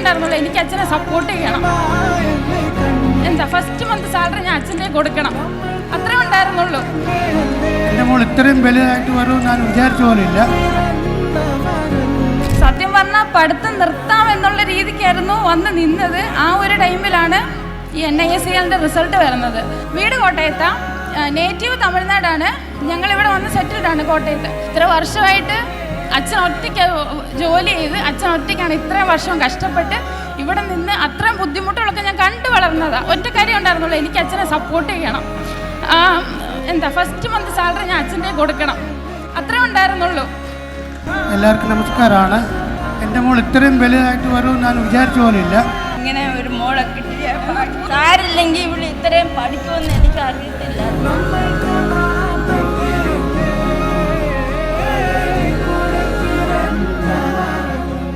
ഉണ്ടായിരുന്നുള്ളൂ, എനിക്ക് അച്ഛനെ സപ്പോർട്ട് ചെയ്യണം. എന്താ ഫസ്റ്റ് മന്ത് സാലറി ഞാൻ അച്ഛൻ്റെ കൊടുക്കണം, അത്രേ ഉണ്ടായിരുന്നുള്ളൂ. എൻ്റെ മോൾ ഇത്രയും വലുതായിട്ട് വരും ഞാൻ വിചാരിച്ച പോലില്ല. സത്യം പറഞ്ഞാൽ പഠിത്തം നിർത്താം എന്നുള്ള രീതിക്കായിരുന്നു വന്ന് നിന്നത്. ആ ഒരു ടൈമിലാണ് ഈ NISEL റിസൾട്ട് വരുന്നത്. വീട് കോട്ടയത്താ, നേറ്റീവ് തമിഴ്നാടാണ്. ഞങ്ങളിവിടെ വന്ന് സെറ്റിൽഡാണ് കോട്ടയത്ത്. ഇത്ര വർഷമായിട്ട് അച്ഛൻ ഒറ്റയ്ക്ക് ജോലി ചെയ്ത് അച്ഛൻ ഒറ്റയ്ക്കാണ് ഇത്രയും വർഷം കഷ്ടപ്പെട്ട് ഇവിടെ നിന്ന് അത്രയും ബുദ്ധിമുട്ടുകളൊക്കെ ഞാൻ കണ്ടു വളർന്നതാണ്. ഒറ്റ കാര്യം ഉണ്ടായിരുന്നുള്ളൂ, എനിക്ക് അച്ഛനെ സപ്പോർട്ട് ചെയ്യണം. എന്താ ഫസ്റ്റ് മന്ത് സാലറി ഞാൻ അച്ഛൻ്റെ കൊടുക്കണം, അത്രേ ഉണ്ടായിരുന്നുള്ളൂ. എല്ലാവർക്കും നമസ്കാരമാണ്. എൻ്റെ മോൾ ഇത്രയും വലുതായിട്ട് വരും ഞാൻ വിചാരിച്ച പോലില്ല. ഇങ്ങനെ ഒരു മോളെ കിട്ടിയ സാരില്ലെങ്കിൽ ഇവിടെ ഇത്രയും പഠിക്കുമെന്ന് എനിക്ക് അറിയത്തില്ല.